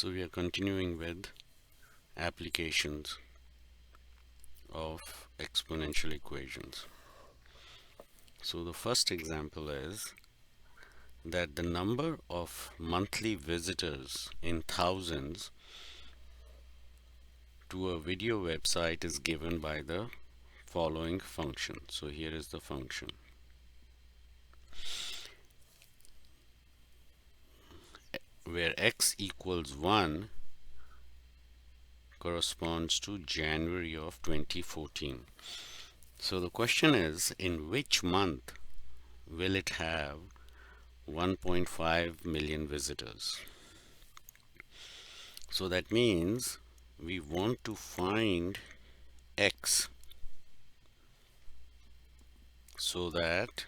So we are continuing with applications of exponential equations. So the first example is that the number of monthly visitors in thousands to a video website is given by the following function. So here is the function. Where x equals 1 corresponds to January of 2014. So the question is, in which month will it have 1.5 million visitors? So that means we want to find x so that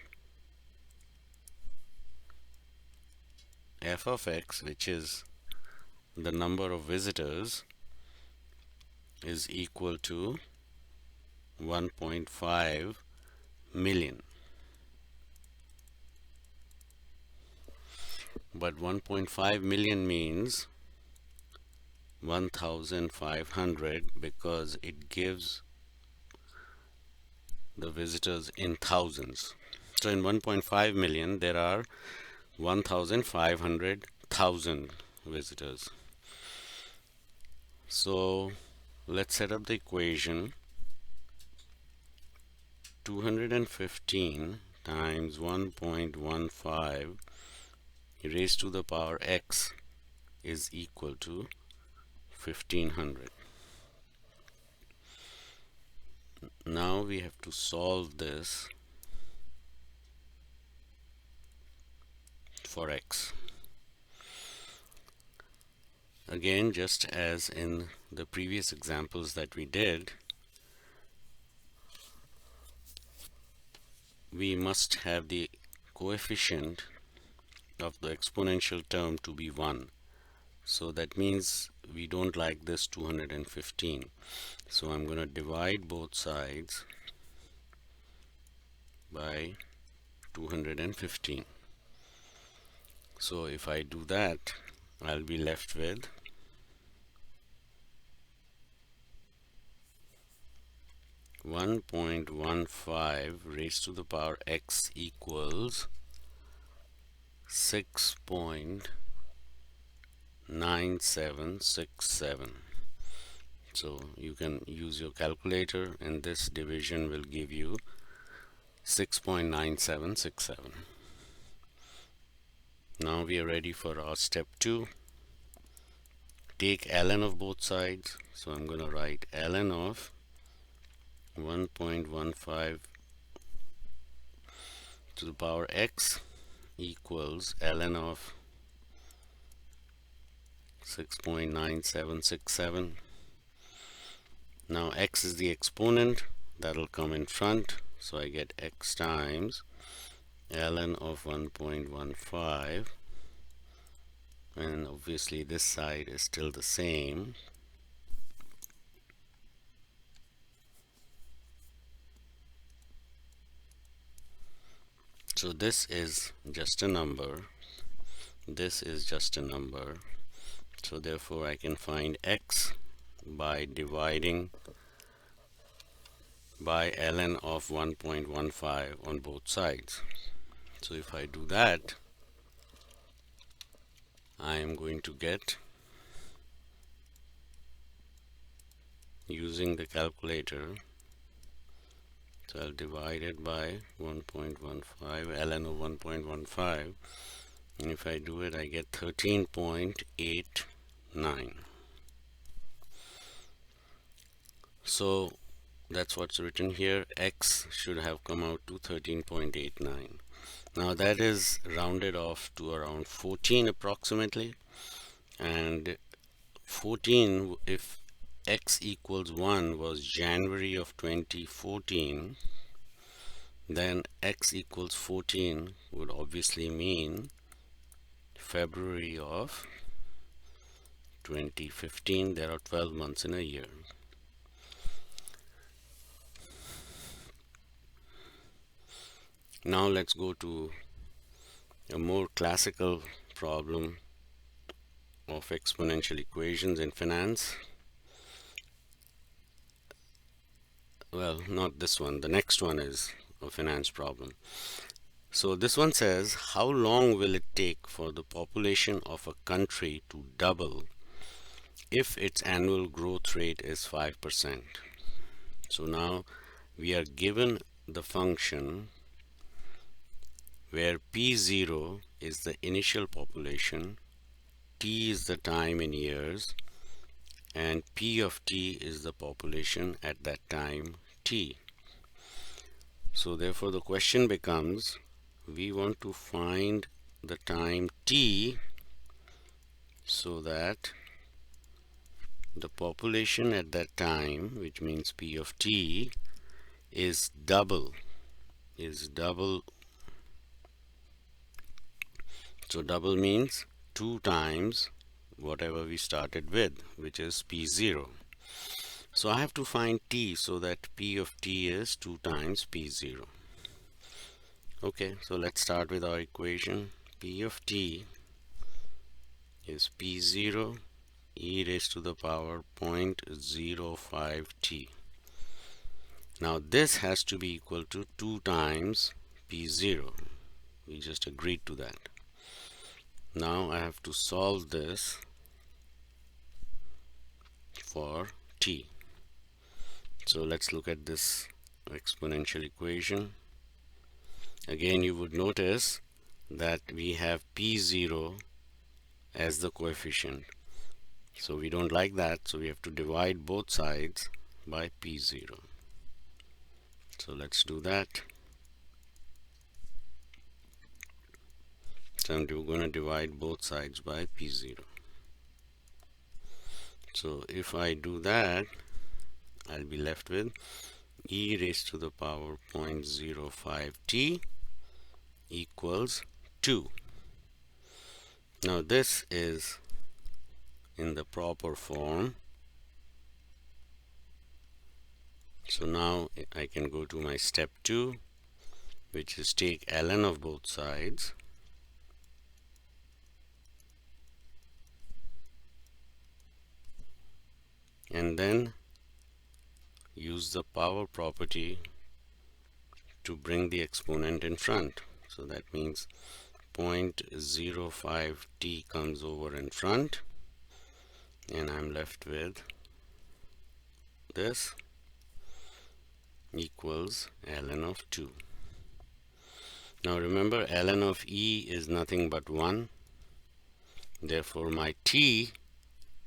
f of x, which is the number of visitors, is equal to 1.5 million. But 1.5 million means 1,500 because it gives the visitors in thousands. So in 1.5 million there are 1,500,000 visitors. So let's set up the equation. 215 times 1.15 raised to the power x is equal to 1500. Now we have to solve this for x. Again, just as in the previous examples that we did, we must have the coefficient of the exponential term to be 1. So that means we don't like this 215. So I'm going to divide both sides by 215. So if I do that, I'll be left with 1.15 raised to the power x equals 6.9767. So you can use your calculator and this division will give you 6.9767. Now we are ready for our step 2. Take ln of both sides. So I'm going to write ln of 1.15 to the power x equals ln of 6.9767. Now x is the exponent, that'll come in front, so I get x times ln of 1.15, and obviously this side is still the same. So this is just a number, this is just a number, so therefore I can find x by dividing by ln of 1.15 on both sides. So if I do that, I am going to get, using the calculator, so I'll divide it by 1.15 ln of 1.15, and if I do it I get 13.89. So that's what's written here. X should have come out to 13.89. Now that is rounded off to around 14 approximately, and 14, if x equals 1 was January of 2014, then x equals 14 would obviously mean February of 2015. There are 12 months in a year. Now let's go to a more classical problem of exponential equations in finance. Well, not this one. The next one is a finance problem. So this one says, how long will it take for the population of a country to double if its annual growth rate is 5%? So now we are given the function where P0 is the initial population, T is the time in years, and P of T is the population at that time T. So therefore the question becomes, we want to find the time T so that the population at that time, which means P of T, is double. So double means 2 times whatever we started with, which is P0. So I have to find T so that P of T is 2 times P0. Okay, so let's start with our equation. P of T is P0 e raised to the power 0.05 T. Now this has to be equal to 2 times P0. We just agreed to that. Now I have to solve this for T. So let's look at this exponential equation. Again, you would notice that we have P0 as the coefficient. So we don't like that, so we have to divide both sides by P0. So let's do that. So I'm going to divide both sides by P0. So if I do that, I'll be left with e raised to the power 0.05 T equals 2. Now this is in the proper form. So now I can go to my step 2, which is take ln of both sides. And then use the power property to bring the exponent in front. So that means 0.05 T comes over in front, and I'm left with this equals ln of 2. Now remember, ln of e is nothing but 1. Therefore my T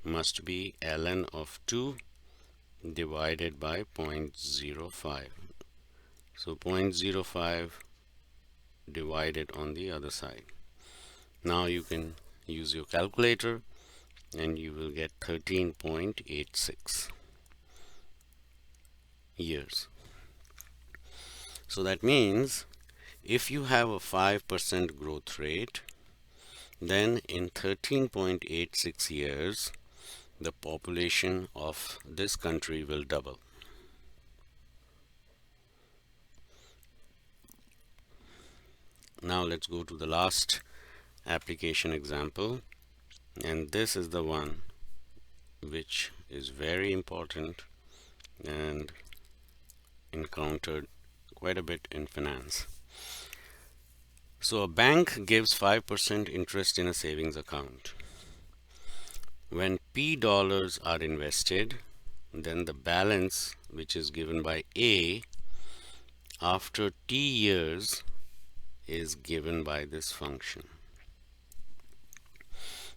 must be ln of 2 divided by 0.05. So 0.05 divided on the other side. Now you can use your calculator and you will get 13.86 years. So that means if you have a 5% growth rate, then in 13.86 years the population of this country will double. Now let's go to the last application example, and this is the one which is very important and encountered quite a bit in finance. So a bank gives 5% interest in a savings account. When P dollars are invested, then the balance, which is given by A, after T years is given by this function.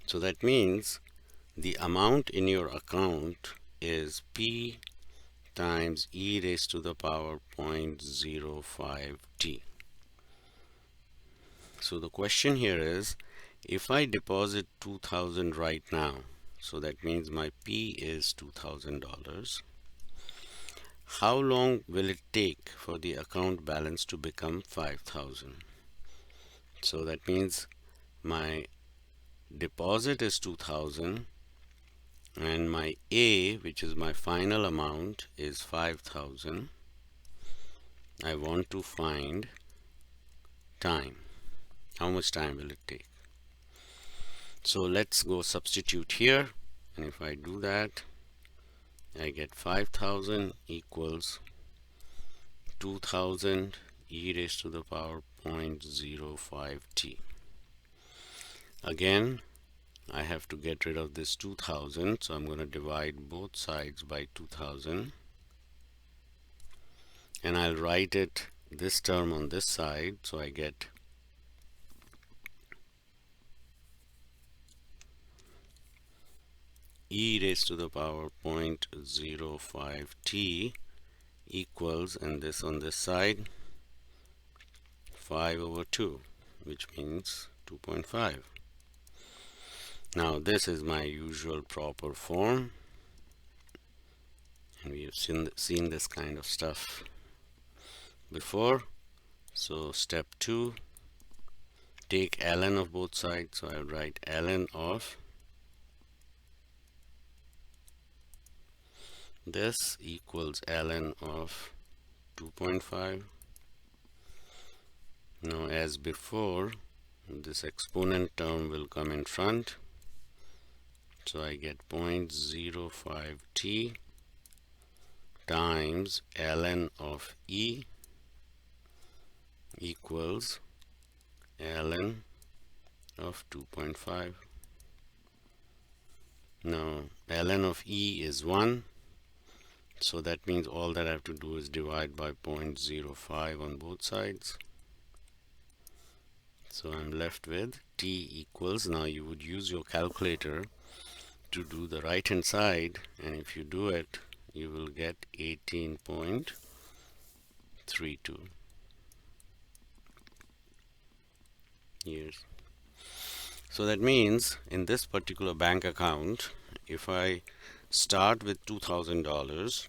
So that means the amount in your account is P times e raised to the power 0.05 T. So the question here is, if I deposit 2,000 right now, so that means my P is $2,000, how long will it take for the account balance to become 5,000? So that means my deposit is 2,000 and my A, which is my final amount, is 5,000. I want to find time. How much time will it take? So let's go substitute here, and if I do that, I get 5,000 equals 2,000 e raised to the power 0.05t. Again, I have to get rid of this 2,000, so I'm going to divide both sides by 2,000, and I'll write it, this term on this side, so I get e raised to the power 0.05t equals, and this on this side, 5/2, which means 2.5. Now this is my usual proper form, and we have seen this kind of stuff before. So step 2, take ln of both sides, so I would write ln of this equals ln of 2.5. Now as before, this exponent term will come in front, so I get 0.05t times ln of e equals ln of 2.5. Now ln of e is 1, so that means all that I have to do is divide by 0.05 on both sides. So I'm left with t equals, now you would use your calculator to do the right hand side, and if you do it, you will get 18.32 years. So that means in this particular bank account, if I start with $2,000,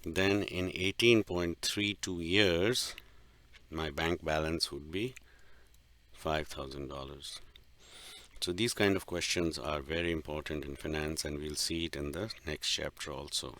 then in 18.32 years my bank balance would be $5,000. So these kind of questions are very important in finance, and we'll see it in the next chapter also.